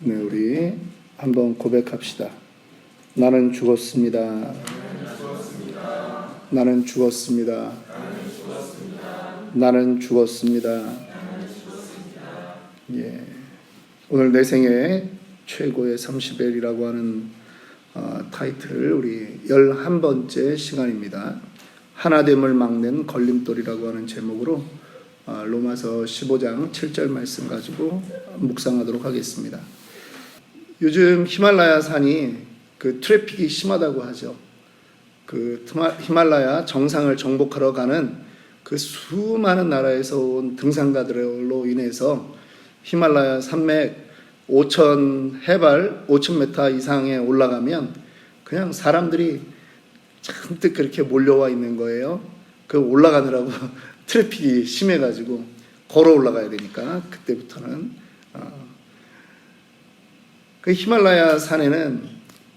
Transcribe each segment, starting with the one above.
네, 우리 한번 고백합시다. 나는 죽었습니다. 나는 죽었습니다. 나는 죽었습니다. 예. 오늘 내 생애 최고의 30일이라고 하는 타이틀, 우리 11번째 시간입니다. 하나됨을 막는 걸림돌이라고 하는 제목으로 로마서 15장 7절 말씀 가지고 묵상하도록 하겠습니다. 요즘 히말라야 산이 그 트래픽이 심하다고 하죠. 그 히말라야 정상을 정복하러 가는 그 수많은 나라에서 온 등산가들로 인해서 히말라야 산맥 5,000 해발 5,000m 이상에 올라가면 그냥 사람들이 잔뜩 그렇게 몰려와 있는 거예요. 그 올라가느라고 트래픽이 심해가지고 걸어 올라가야 되니까 그때부터는 그 히말라야 산에는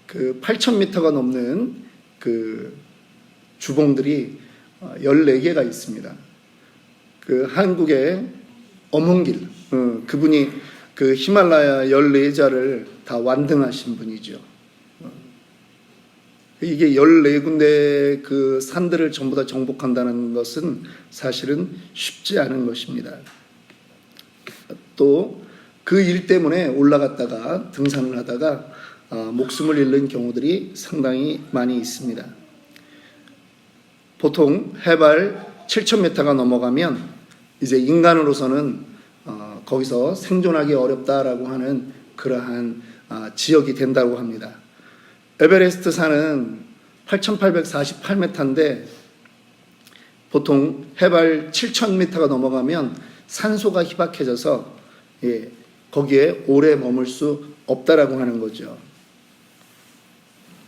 그 8,000m가 넘는 그 주봉들이 14개가 있습니다. 그 한국의 엄홍길, 그분이 그 히말라야 14자를 다 완등하신 분이죠. 이게 14군데 그 산들을 전부 다 정복한다는 것은 사실은 쉽지 않은 것입니다. 또 그 일 때문에 올라갔다가 등산을 하다가 목숨을 잃는 경우들이 상당히 많이 있습니다. 보통 해발 7,000m가 넘어가면 이제 인간으로서는 거기서 생존하기 어렵다라고 하는 그러한 지역이 된다고 합니다. 에베레스트 산은 8,848m인데 보통 해발 7,000m가 넘어가면 산소가 희박해져서 거기에 오래 머물 수 없다라고 하는 거죠.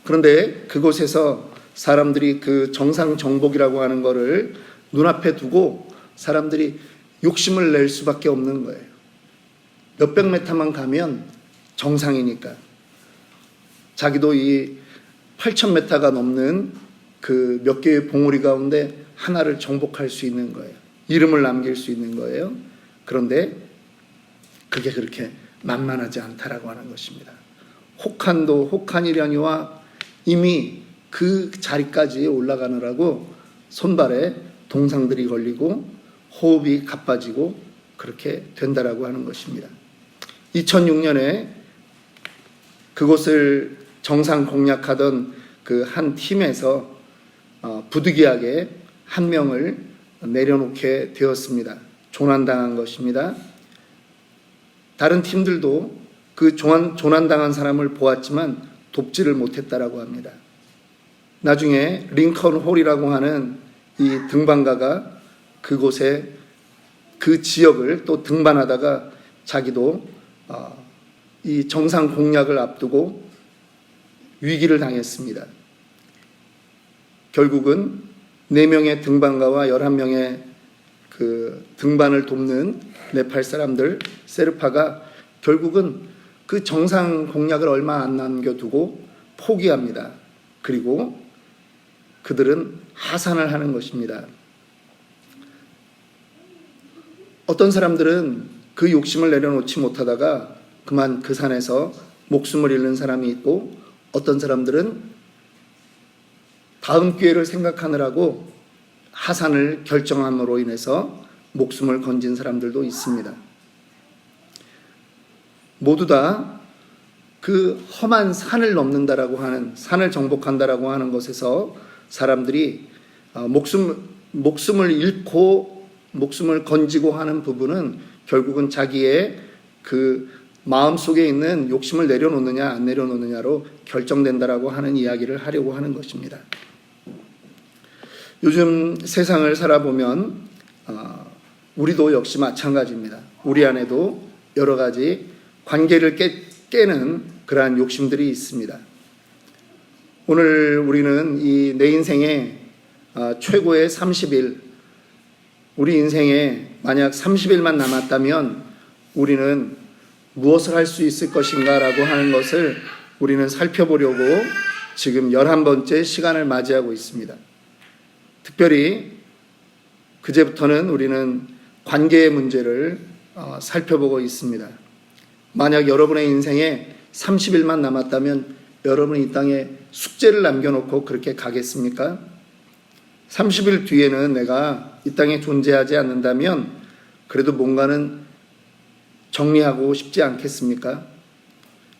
그런데 그곳에서 사람들이 그 정상 정복이라고 하는 거를 눈앞에 두고 사람들이 욕심을 낼 수밖에 없는 거예요. 몇백 메타만 가면 정상이니까. 자기도 이 8,000m가 넘는 그 몇 개의 봉우리 가운데 하나를 정복할 수 있는 거예요. 이름을 남길 수 있는 거예요. 그런데 그게 그렇게 만만하지 않다라고 하는 것입니다. 혹한도 혹한이려니와 이미 그 자리까지 올라가느라고 손발에 동상들이 걸리고 호흡이 가빠지고 그렇게 된다라고 하는 것입니다. 2006년에 그곳을 정상 공략하던 그 한 팀에서 부득이하게 한 명을 내려놓게 되었습니다. 조난당한 것입니다. 다른 팀들도 그 조난당한 사람을 보았지만 돕지를 못했다라고 합니다. 나중에 링컨 홀이라고 하는 이 등반가가 그곳에 그 지역을 또 등반하다가 자기도 이 정상 공략을 앞두고 위기를 당했습니다. 결국은 4명의 등반가와 11명의 그 등반을 돕는 네팔 사람들, 세르파가 결국은 그 정상 공략을 얼마 안 남겨두고 포기합니다. 그리고 그들은 하산을 하는 것입니다. 어떤 사람들은 그 욕심을 내려놓지 못하다가 그만 그 산에서 목숨을 잃는 사람이 있고, 어떤 사람들은 다음 기회를 생각하느라고 하산을 결정함으로 인해서 목숨을 건진 사람들도 있습니다. 모두 다 그 험한 산을 넘는다라고 하는, 산을 정복한다라고 하는 것에서 사람들이 목숨을 잃고 목숨을 건지고 하는 부분은 결국은 자기의 그 마음속에 있는 욕심을 내려놓느냐 안 내려놓느냐로 결정된다라고 하는 이야기를 하려고 하는 것입니다. 요즘 세상을 살아보면 우리도 역시 마찬가지입니다. 우리 안에도 여러 가지 관계를 깨는 그러한 욕심들이 있습니다. 오늘 우리는 이 내 인생의 최고의 30일, 우리 인생에 만약 30일만 남았다면 우리는 무엇을 할 수 있을 것인가 라고 하는 것을 우리는 살펴보려고 지금 11번째 시간을 맞이하고 있습니다. 특별히 그제부터는 우리는 관계의 문제를 살펴보고 있습니다. 만약 여러분의 인생에 30일만 남았다면 여러분은 이 땅에 숙제를 남겨놓고 그렇게 가겠습니까? 30일 뒤에는 내가 이 땅에 존재하지 않는다면 그래도 뭔가는 정리하고 싶지 않겠습니까?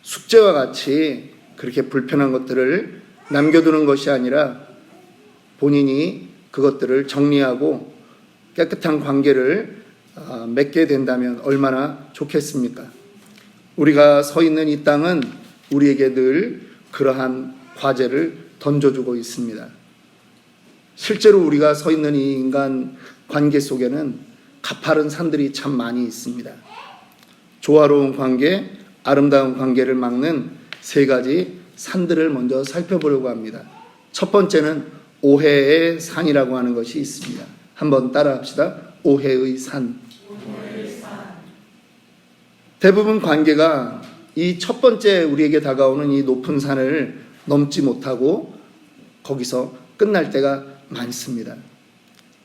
숙제와 같이 그렇게 불편한 것들을 남겨두는 것이 아니라 본인이 그것들을 정리하고 깨끗한 관계를 맺게 된다면 얼마나 좋겠습니까? 우리가 서 있는 이 땅은 우리에게 늘 그러한 과제를 던져주고 있습니다. 실제로 우리가 서 있는 이 인간 관계 속에는 가파른 산들이 참 많이 있습니다. 조화로운 관계, 아름다운 관계를 막는 세 가지 산들을 먼저 살펴보려고 합니다. 첫 번째는 오해의 산이라고 하는 것이 있습니다. 한번 따라합시다. 오해의 산. 대부분 관계가 이 첫 번째 우리에게 다가오는 이 높은 산을 넘지 못하고 거기서 끝날 때가 많습니다.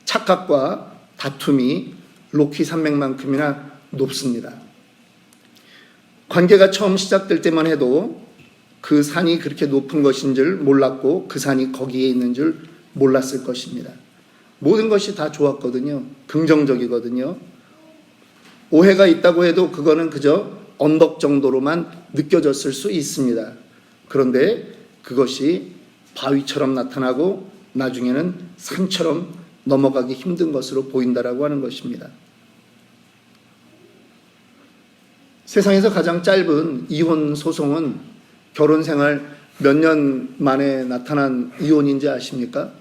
착각과 다툼이 로키 산맥만큼이나 높습니다. 관계가 처음 시작될 때만 해도 그 산이 그렇게 높은 것인 줄 몰랐고 그 산이 거기에 있는 줄 몰랐을 것입니다. 모든 것이 다 좋았거든요. 긍정적이거든요. 오해가 있다고 해도 그거는 그저 언덕 정도로만 느껴졌을 수 있습니다. 그런데 그것이 바위처럼 나타나고 나중에는 산처럼 넘어가기 힘든 것으로 보인다라고 하는 것입니다. 세상에서 가장 짧은 이혼 소송은 결혼 생활 몇 년 만에 나타난 이혼인지 아십니까?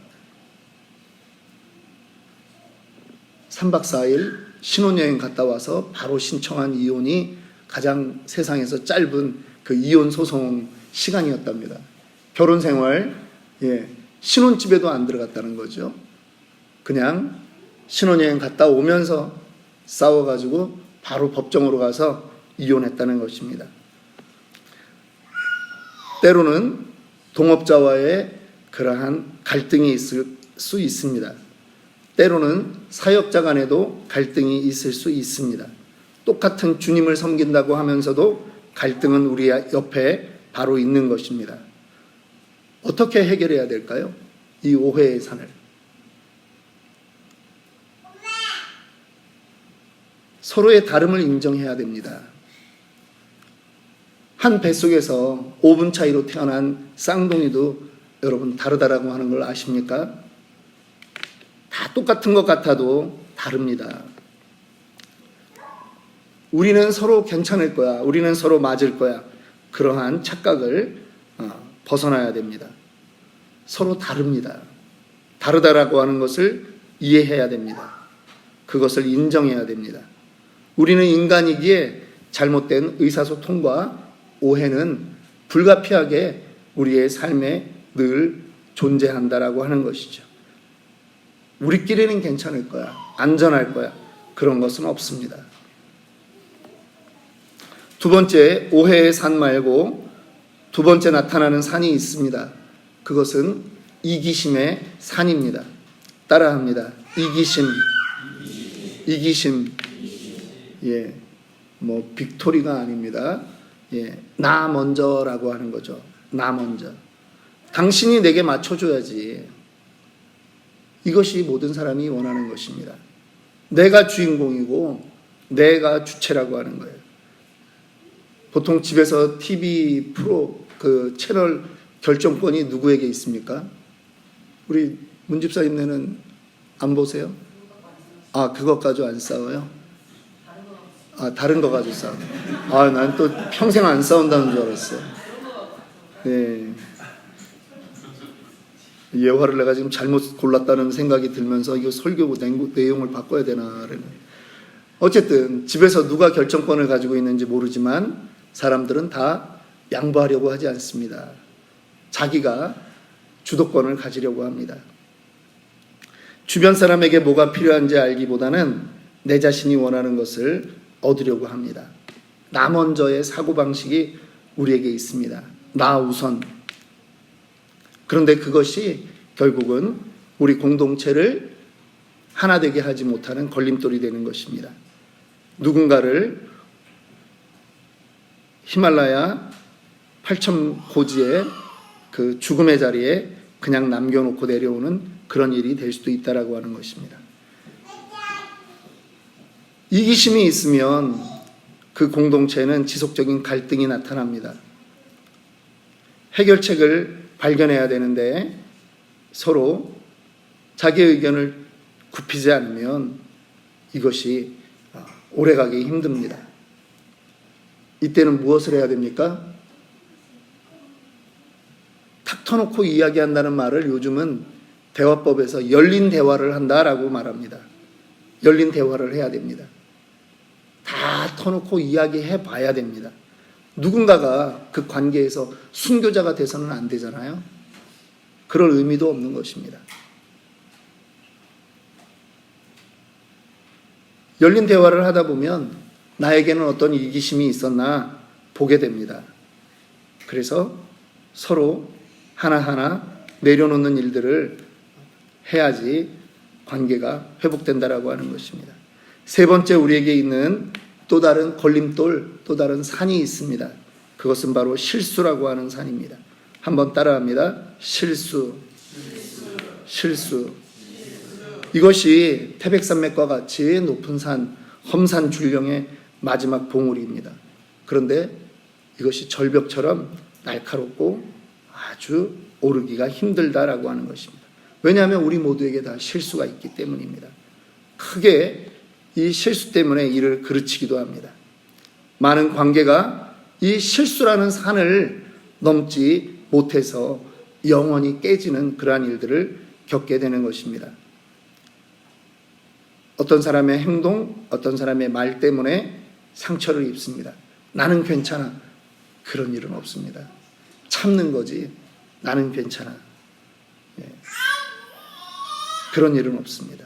3박 4일 신혼여행 갔다 와서 바로 신청한 이혼이 가장 세상에서 짧은 그 이혼 소송 시간이었답니다. 결혼 생활, 신혼집에도 안 들어갔다는 거죠. 그냥 신혼여행 갔다 오면서 싸워가지고 바로 법정으로 가서 이혼했다는 것입니다. 때로는 동업자와의 그러한 갈등이 있을 수 있습니다. 때로는 사역자 간에도 갈등이 있을 수 있습니다. 똑같은 주님을 섬긴다고 하면서도 갈등은 우리 옆에 바로 있는 것입니다. 어떻게 해결해야 될까요? 이 오해의 산을. 서로의 다름을 인정해야 됩니다. 한 뱃속에서 5분 차이로 태어난 쌍둥이도 여러분 다르다라고 하는 걸 아십니까? 다 똑같은 것 같아도 다릅니다. 우리는 서로 괜찮을 거야. 우리는 서로 맞을 거야. 그러한 착각을 벗어나야 됩니다. 서로 다릅니다. 다르다라고 하는 것을 이해해야 됩니다. 그것을 인정해야 됩니다. 우리는 인간이기에 잘못된 의사소통과 오해는 불가피하게 우리의 삶에 늘 존재한다라고 하는 것이죠. 우리끼리는 괜찮을 거야. 안전할 거야. 그런 것은 없습니다. 두 번째, 오해의 산 말고 두 번째 나타나는 산이 있습니다. 그것은 이기심의 산입니다. 따라합니다. 이기심. 빅토리가 아닙니다. 나 먼저라고 하는 거죠. 나 먼저. 당신이 내게 맞춰줘야지. 이것이 모든 사람이 원하는 것입니다. 내가 주인공이고 내가 주체라고 하는 거예요. 보통 집에서 TV 프로 그 채널 결정권이 누구에게 있습니까? 우리 문집사님네는 안 보세요? 그것 가지고 안 싸워요? 다른 거 가지고 싸워. 난 또 평생 안 싸운다는 줄 알았어요. 네. 예화를 내가 지금 잘못 골랐다는 생각이 들면서 이거 설교 내용을 바꿔야 되나. 어쨌든 집에서 누가 결정권을 가지고 있는지 모르지만 사람들은 다 양보하려고 하지 않습니다. 자기가 주도권을 가지려고 합니다. 주변 사람에게 뭐가 필요한지 알기보다는 내 자신이 원하는 것을 얻으려고 합니다. 나 먼저의 사고방식이 우리에게 있습니다. 나 우선. 그런데 그것이 결국은 우리 공동체를 하나 되게 하지 못하는 걸림돌이 되는 것입니다. 누군가를 히말라야 8,000고지의 그 죽음의 자리에 그냥 남겨놓고 내려오는 그런 일이 될 수도 있다라고 하는 것입니다. 이기심이 있으면 그 공동체는 지속적인 갈등이 나타납니다. 해결책을 발견해야 되는데 서로 자기 의견을 굽히지 않으면 이것이 오래가기 힘듭니다. 이때는 무엇을 해야 됩니까? 탁 터놓고 이야기한다는 말을 요즘은 대화법에서 열린 대화를 한다라고 말합니다. 열린 대화를 해야 됩니다. 다 터놓고 이야기해 봐야 됩니다. 누군가가 그 관계에서 순교자가 돼서는 안 되잖아요. 그럴 의미도 없는 것입니다. 열린 대화를 하다 보면 나에게는 어떤 이기심이 있었나 보게 됩니다. 그래서 서로 하나하나 내려놓는 일들을 해야지 관계가 회복된다라고 하는 것입니다. 세 번째, 우리에게 있는 또 다른 걸림돌, 또 다른 산이 있습니다. 그것은 바로 실수라고 하는 산입니다. 한번 따라합니다. 실수. 이것이 태백산맥과 같이 높은 산, 험산 줄령의 마지막 봉우리입니다. 그런데 이것이 절벽처럼 날카롭고 아주 오르기가 힘들다라고 하는 것입니다. 왜냐하면 우리 모두에게 다 실수가 있기 때문입니다. 크게 이 실수 때문에 이를 그르치기도 합니다. 많은 관계가 이 실수라는 산을 넘지 못해서 영원히 깨지는 그러한 일들을 겪게 되는 것입니다. 어떤 사람의 행동, 어떤 사람의 말 때문에 상처를 입습니다. 나는 괜찮아. 그런 일은 없습니다. 참는 거지. 나는 괜찮아. 그런 일은 없습니다.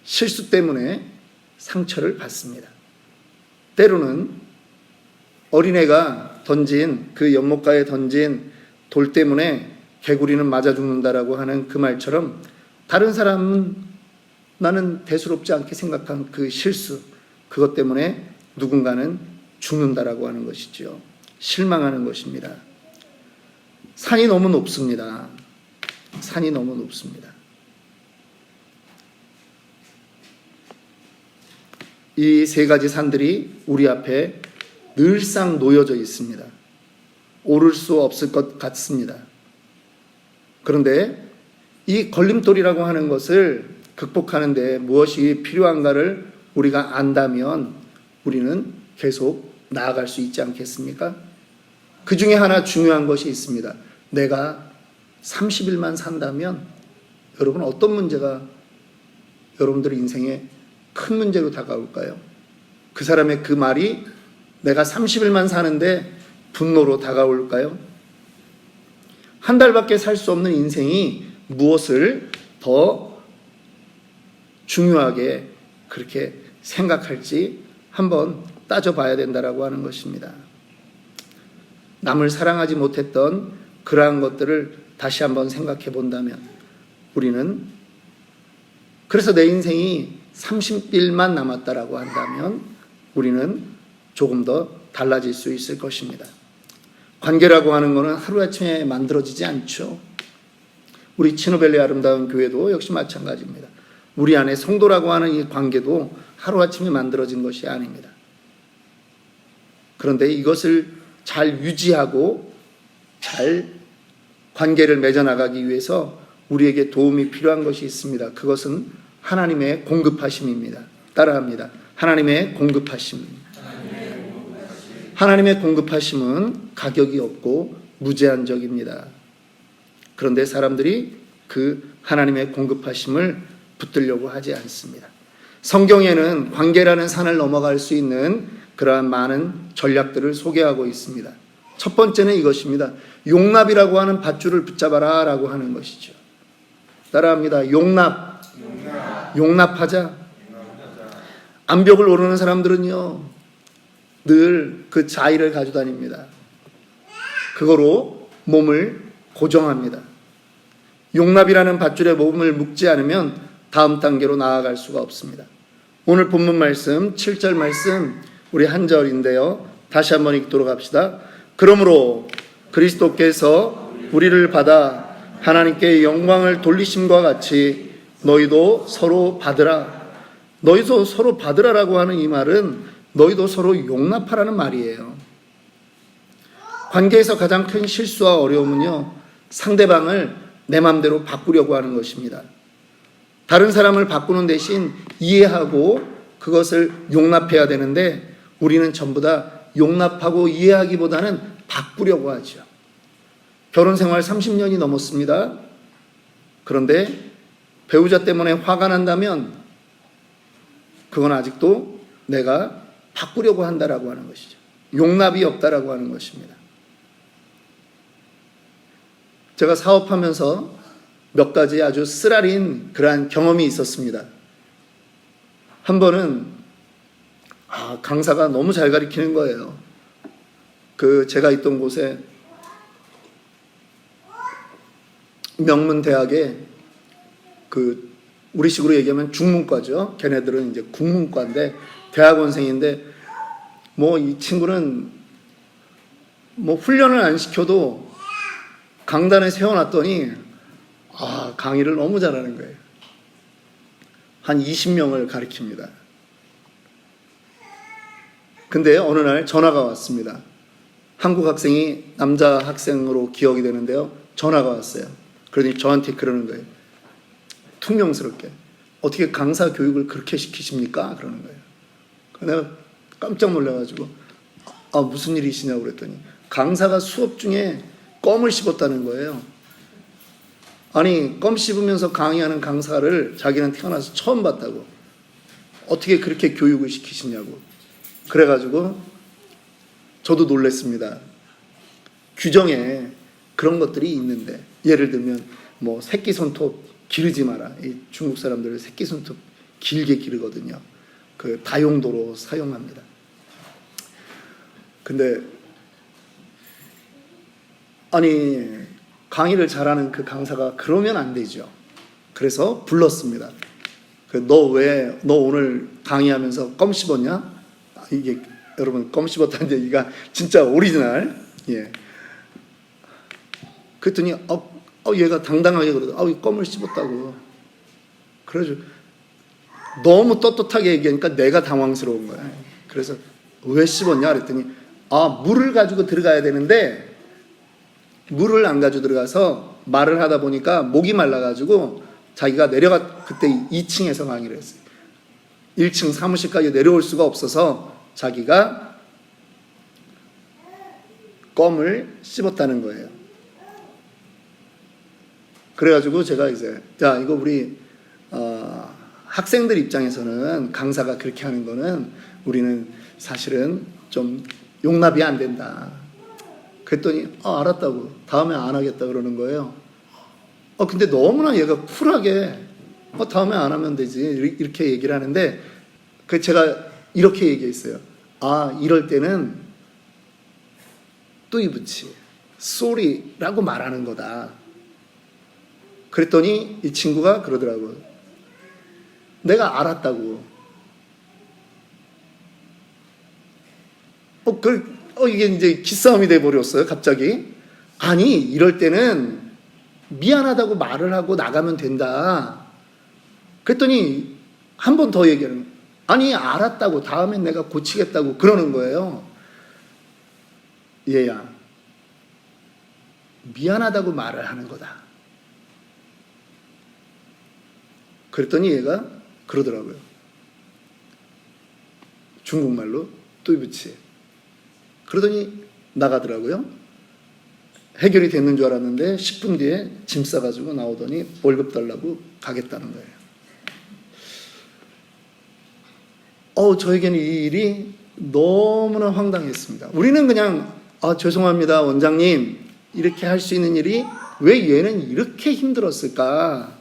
실수 때문에 상처를 받습니다. 때로는 어린애가 던진 그 연못가에 던진 돌 때문에 개구리는 맞아 죽는다라고 하는 그 말처럼 다른 사람은 나는 대수롭지 않게 생각한 그 실수, 그것 때문에 누군가는 죽는다라고 하는 것이죠. 실망하는 것입니다. 산이 너무 높습니다. 산이 너무 높습니다. 이 세 가지 산들이 우리 앞에 늘상 놓여져 있습니다. 오를 수 없을 것 같습니다. 그런데 이 걸림돌이라고 하는 것을 극복하는 데 무엇이 필요한가를 우리가 안다면 우리는 계속 나아갈 수 있지 않겠습니까? 그 중에 하나 중요한 것이 있습니다. 내가 30일만 산다면 여러분 어떤 문제가 여러분들 인생에 큰 문제로 다가올까요? 그 사람의 그 말이 내가 30일만 사는데 분노로 다가올까요? 한 달밖에 살 수 없는 인생이 무엇을 더 중요하게 그렇게 생각할지 한번 따져봐야 된다라고 하는 것입니다. 남을 사랑하지 못했던 그러한 것들을 다시 한번 생각해 본다면 우리는, 그래서 내 인생이 30일만 남았다라고 한다면 우리는 조금 더 달라질 수 있을 것입니다. 관계라고 하는 것은 하루아침에 만들어지지 않죠. 우리 치노벨리 아름다운 교회도 역시 마찬가지입니다. 우리 안에 성도라고 하는 이 관계도 하루아침에 만들어진 것이 아닙니다. 그런데 이것을 잘 유지하고 잘 관계를 맺어나가기 위해서 우리에게 도움이 필요한 것이 있습니다. 그것은 하나님의 공급하심입니다. 따라합니다. 하나님의 공급하심. 하나님의 공급하심은 가격이 없고 무제한적입니다. 그런데 사람들이 그 하나님의 공급하심을 붙들려고 하지 않습니다. 성경에는 관계라는 산을 넘어갈 수 있는 그러한 많은 전략들을 소개하고 있습니다. 첫 번째는 이것입니다. 용납이라고 하는 밧줄을 붙잡아라 라고 하는 것이죠. 따라합니다. 용납하자. 암벽을 오르는 사람들은요 늘 그 자의를 가지고 다닙니다. 그거로 몸을 고정합니다. 용납이라는 밧줄에 몸을 묶지 않으면 다음 단계로 나아갈 수가 없습니다. 오늘 본문 말씀 7절 말씀 우리 한 절인데요. 다시 한번 읽도록 합시다. 그러므로 그리스도께서 우리를 받아 하나님께 영광을 돌리심과 같이 너희도 서로 받으라. 너희도 서로 받으라라고 하는 이 말은 너희도 서로 용납하라는 말이에요. 관계에서 가장 큰 실수와 어려움은요, 상대방을 내 마음대로 바꾸려고 하는 것입니다. 다른 사람을 바꾸는 대신 이해하고 그것을 용납해야 되는데 우리는 전부 다 용납하고 이해하기보다는 바꾸려고 하죠. 결혼 생활 30년이 넘었습니다. 그런데 배우자 때문에 화가 난다면 그건 아직도 내가 바꾸려고 한다라고 하는 것이죠. 용납이 없다라고 하는 것입니다. 제가 사업하면서 몇 가지 아주 쓰라린 그러한 경험이 있었습니다. 한 번은 강사가 너무 잘 가르치는 거예요. 제가 있던 곳에 명문대학에 우리식으로 얘기하면 중문과죠. 걔네들은 이제 국문과인데 대학원생인데 이 친구는 훈련을 안 시켜도 강단에 세워놨더니 강의를 너무 잘하는 거예요. 한 20명을 가르칩니다. 근데 어느 날 전화가 왔습니다. 한국 학생이 남자 학생으로 기억이 되는데요. 전화가 왔어요. 그러니 저한테 그러는 거예요. 퉁명스럽게. 어떻게 강사 교육을 그렇게 시키십니까? 그러는 거예요. 내가 깜짝 놀라가지고 무슨 일이시냐고 그랬더니 강사가 수업 중에 껌을 씹었다는 거예요. 아니, 껌 씹으면서 강의하는 강사를 자기는 태어나서 처음 봤다고. 어떻게 그렇게 교육을 시키시냐고. 그래가지고 저도 놀랐습니다. 규정에 그런 것들이 있는데, 예를 들면 새끼 손톱 기르지 마라. 이 중국 사람들은 새끼 손톱 길게 기르거든요. 다용도로 사용합니다. 근데 강의를 잘하는 그 강사가 그러면 안 되죠. 그래서 불렀습니다. 너 오늘 강의하면서 껌 씹었냐? 이게 여러분 껌 씹었다는 얘기가 진짜 오리지널. 예. 그랬더니 얘가 당당하게 그러더라고요. 껌을 씹었다고. 그래서 너무 떳떳하게 얘기하니까 내가 당황스러운 거야. 그래서 왜 씹었냐 그랬더니 물을 가지고 들어가야 되는데 물을 안 가지고 들어가서 말을 하다 보니까 목이 말라가지고 자기가 그때 2층에서 강의를 했어요. 1층 사무실까지 내려올 수가 없어서 자기가 껌을 씹었다는 거예요. 그래가지고 제가 이거 우리 학생들 입장에서는 강사가 그렇게 하는 거는 우리는 사실은 좀 용납이 안 된다. 그랬더니 알았다고. 다음에 안 하겠다 그러는 거예요. 근데 너무나 얘가 쿨하게 다음에 안 하면 되지 이렇게 얘기를 하는데 제가 이렇게 얘기했어요. 이럴 때는 뚜이부치 쏘리라고 말하는 거다. 그랬더니 이 친구가 그러더라고요. 내가 알았다고. 이게 이제 기싸움이 돼버렸어요, 갑자기. 이럴 때는 미안하다고 말을 하고 나가면 된다. 그랬더니 한 번 더 얘기하는 거예요. 알았다고. 다음엔 내가 고치겠다고 그러는 거예요. 얘야, 미안하다고 말을 하는 거다. 그랬더니 얘가 그러더라고요. 중국말로 뚜이부치. 그러더니 나가더라고요. 해결이 됐는 줄 알았는데 10분 뒤에 짐 싸가지고 나오더니 월급 달라고 가겠다는 거예요. 저에게는 이 일이 너무나 황당했습니다. 우리는 그냥 죄송합니다 원장님 이렇게 할 수 있는 일이 왜 얘는 이렇게 힘들었을까?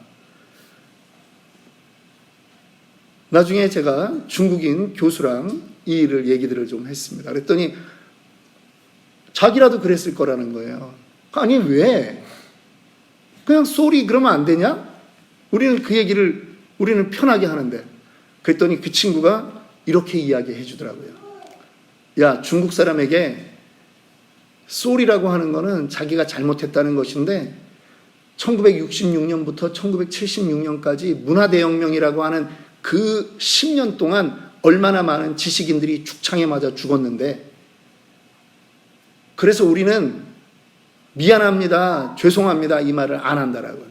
나중에 제가 중국인 교수랑 이 일을 얘기들을 좀 했습니다. 그랬더니 자기라도 그랬을 거라는 거예요. 왜? 그냥 쏘리 그러면 안 되냐? 우리는 그 얘기를 우리는 편하게 하는데. 그랬더니 그 친구가 이렇게 이야기해 주더라고요. 야, 중국 사람에게 쏘리라고 하는 거는 자기가 잘못했다는 것인데 1966년부터 1976년까지 문화대혁명이라고 하는 그 10년 동안 얼마나 많은 지식인들이 죽창에 맞아 죽었는데, 그래서 우리는 미안합니다, 죄송합니다 이 말을 안 한다라고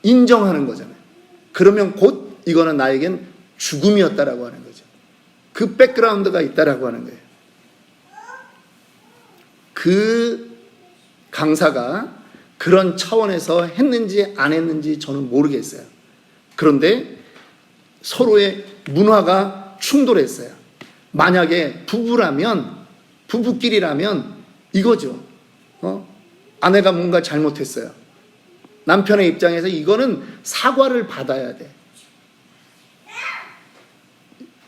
인정하는 거잖아요. 그러면 곧 이거는 나에겐 죽음이었다라고 하는 거죠. 그 백그라운드가 있다라고 하는 거예요. 그 강사가 그런 차원에서 했는지 안 했는지 저는 모르겠어요. 그런데 서로의 문화가 충돌했어요. 만약에 부부끼리라면 이거죠. 아내가 뭔가 잘못했어요. 남편의 입장에서 이거는 사과를 받아야 돼.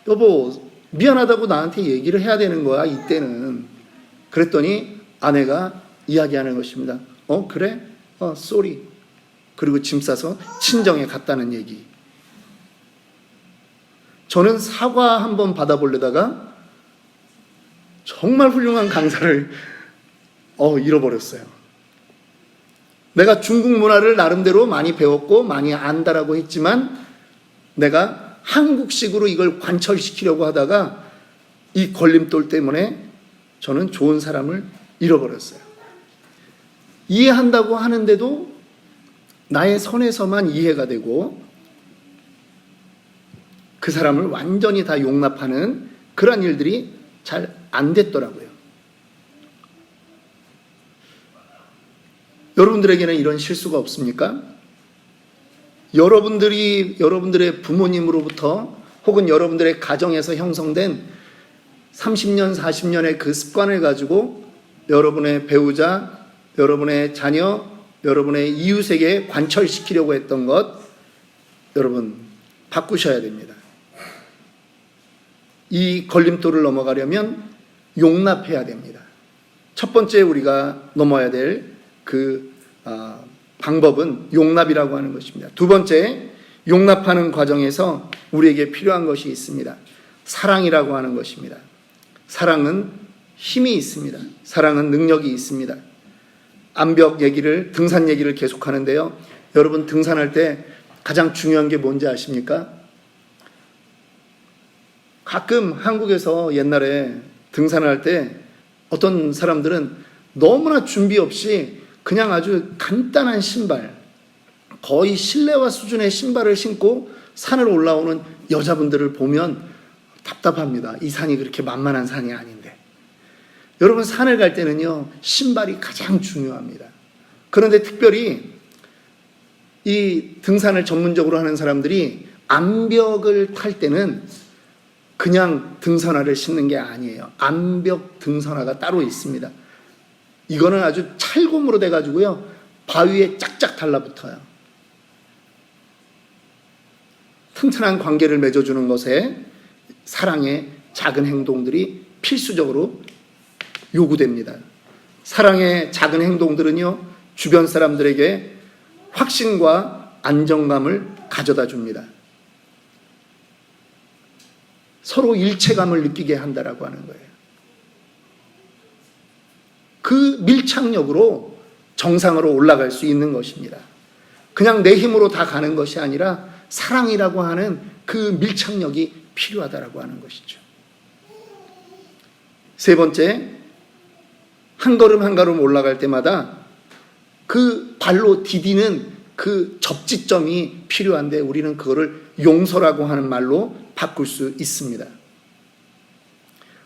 여보, 미안하다고 나한테 얘기를 해야 되는 거야, 이때는. 그랬더니 아내가 이야기하는 것입니다. 그래? 쏘리. 그리고 짐 싸서 친정에 갔다는 얘기. 저는 사과 한번 받아보려다가 정말 훌륭한 강사를 잃어버렸어요. 내가 중국 문화를 나름대로 많이 배웠고 많이 안다라고 했지만 내가 한국식으로 이걸 관철시키려고 하다가 이 걸림돌 때문에 저는 좋은 사람을 잃어버렸어요. 이해한다고 하는데도 나의 선에서만 이해가 되고 그 사람을 완전히 다 용납하는 그런 일들이 잘 안 됐더라고요. 여러분들에게는 이런 실수가 없습니까? 여러분들의 부모님으로부터 혹은 여러분들의 가정에서 형성된 30년, 40년의 그 습관을 가지고 여러분의 배우자, 여러분의 자녀, 여러분의 이웃에게 관철시키려고 했던 것, 여러분 바꾸셔야 됩니다. 이 걸림돌을 넘어가려면 용납해야 됩니다. 첫 번째 우리가 넘어야 될 방법은 용납이라고 하는 것입니다. 두 번째, 용납하는 과정에서 우리에게 필요한 것이 있습니다. 사랑이라고 하는 것입니다. 사랑은 힘이 있습니다. 사랑은 능력이 있습니다. 암벽 얘기를, 등산 얘기를 계속 하는데요. 여러분 등산할 때 가장 중요한 게 뭔지 아십니까? 가끔 한국에서 옛날에 등산을 할 때 어떤 사람들은 너무나 준비 없이 그냥 아주 간단한 신발, 거의 실내화 수준의 신발을 신고 산을 올라오는 여자분들을 보면 답답합니다. 이 산이 그렇게 만만한 산이 아닌데. 여러분 산을 갈 때는요, 신발이 가장 중요합니다. 그런데 특별히 이 등산을 전문적으로 하는 사람들이 암벽을 탈 때는 그냥 등산화를 신는 게 아니에요. 암벽 등산화가 따로 있습니다. 이거는 아주 찰곰으로 돼가지고요, 바위에 짝짝 달라붙어요. 튼튼한 관계를 맺어주는 것에 사랑의 작은 행동들이 필수적으로 요구됩니다. 사랑의 작은 행동들은요, 주변 사람들에게 확신과 안정감을 가져다 줍니다. 서로 일체감을 느끼게 한다라고 하는 거예요. 그 밀착력으로 정상으로 올라갈 수 있는 것입니다. 그냥 내 힘으로 다 가는 것이 아니라 사랑이라고 하는 그 밀착력이 필요하다라고 하는 것이죠. 세 번째, 한 걸음 한 걸음 올라갈 때마다 그 발로 디디는 그 접지점이 필요한데 우리는 그거를 용서라고 하는 말로 바꿀 수 있습니다.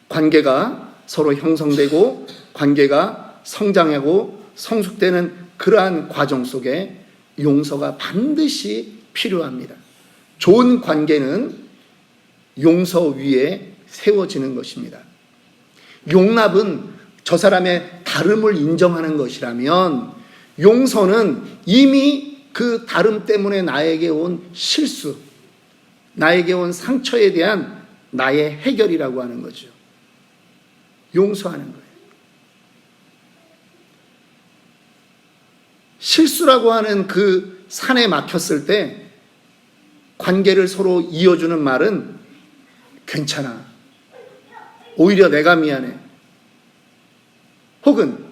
관계가 서로 형성되고 관계가 성장하고 성숙되는 그러한 과정 속에 용서가 반드시 필요합니다. 좋은 관계는 용서 위에 세워지는 것입니다. 용납은 저 사람의 다름을 인정하는 것이라면, 용서는 이미 그 다름 때문에 나에게 온 실수, 나에게 온 상처에 대한 나의 해결이라고 하는 거죠. 용서하는 거예요. 실수라고 하는 그 산에 막혔을 때 관계를 서로 이어주는 말은 괜찮아, 오히려 내가 미안해. 혹은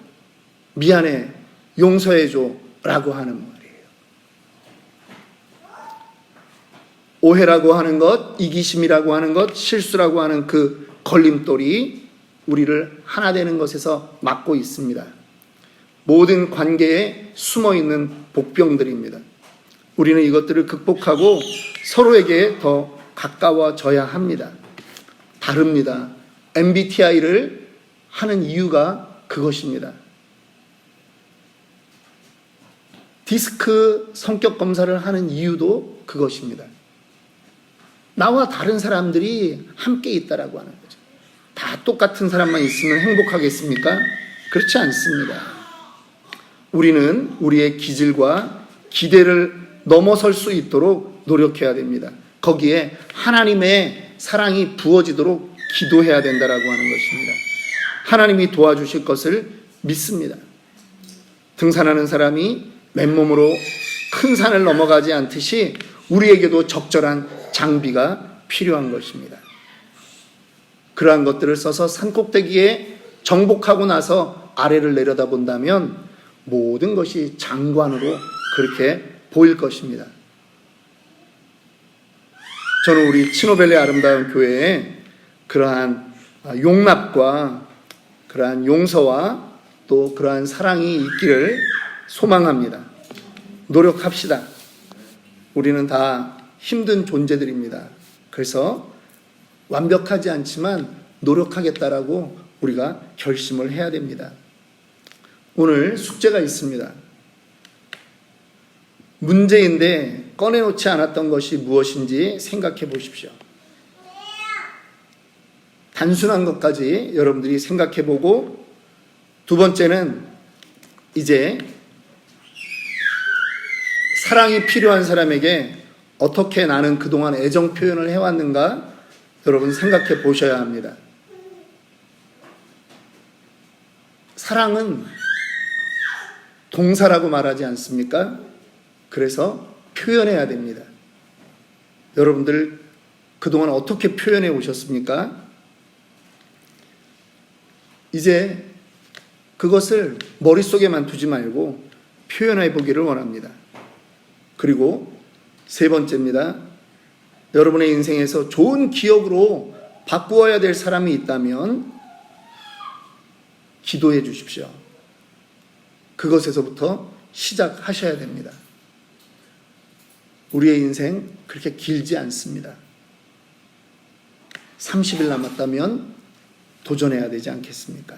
미안해, 용서해줘 라고 하는 말이에요. 오해라고 하는 것, 이기심이라고 하는 것, 실수라고 하는 그 걸림돌이 우리를 하나 되는 것에서 막고 있습니다. 모든 관계에 숨어있는 복병들입니다. 우리는 이것들을 극복하고 서로에게 더 가까워져야 합니다. 다릅니다. MBTI를 하는 이유가 그것입니다. 디스크 성격 검사를 하는 이유도 그것입니다. 나와 다른 사람들이 함께 있다라고 하는 거죠. 다 똑같은 사람만 있으면 행복하겠습니까? 그렇지 않습니다. 우리는 우리의 기질과 기대를 넘어설 수 있도록 노력해야 됩니다. 거기에 하나님의 사랑이 부어지도록 기도해야 된다라고 하는 것입니다. 하나님이 도와주실 것을 믿습니다. 등산하는 사람이 맨몸으로 큰 산을 넘어가지 않듯이 우리에게도 적절한 장비가 필요한 것입니다. 그러한 것들을 써서 산꼭대기에 정복하고 나서 아래를 내려다본다면 모든 것이 장관으로 그렇게 보일 것입니다. 저는 우리 치노벨레 아름다운 교회에 그러한 용납과 그러한 용서와 또 그러한 사랑이 있기를 소망합니다. 노력합시다. 우리는 다 힘든 존재들입니다. 그래서 완벽하지 않지만 노력하겠다라고 우리가 결심을 해야 됩니다. 오늘 숙제가 있습니다. 문제인데 꺼내놓지 않았던 것이 무엇인지 생각해 보십시오. 단순한 것까지 여러분들이 생각해 보고, 두 번째는 이제 사랑이 필요한 사람에게 어떻게 나는 그동안 애정 표현을 해왔는가 여러분 생각해 보셔야 합니다. 사랑은 동사라고 말하지 않습니까? 그래서 표현해야 됩니다. 여러분들 그동안 어떻게 표현해 오셨습니까? 이제 그것을 머릿속에만 두지 말고 표현해 보기를 원합니다. 그리고 세 번째입니다. 여러분의 인생에서 좋은 기억으로 바꾸어야 될 사람이 있다면 기도해 주십시오. 그것에서부터 시작하셔야 됩니다. 우리의 인생 그렇게 길지 않습니다. 30일 남았다면 도전해야 되지 않겠습니까?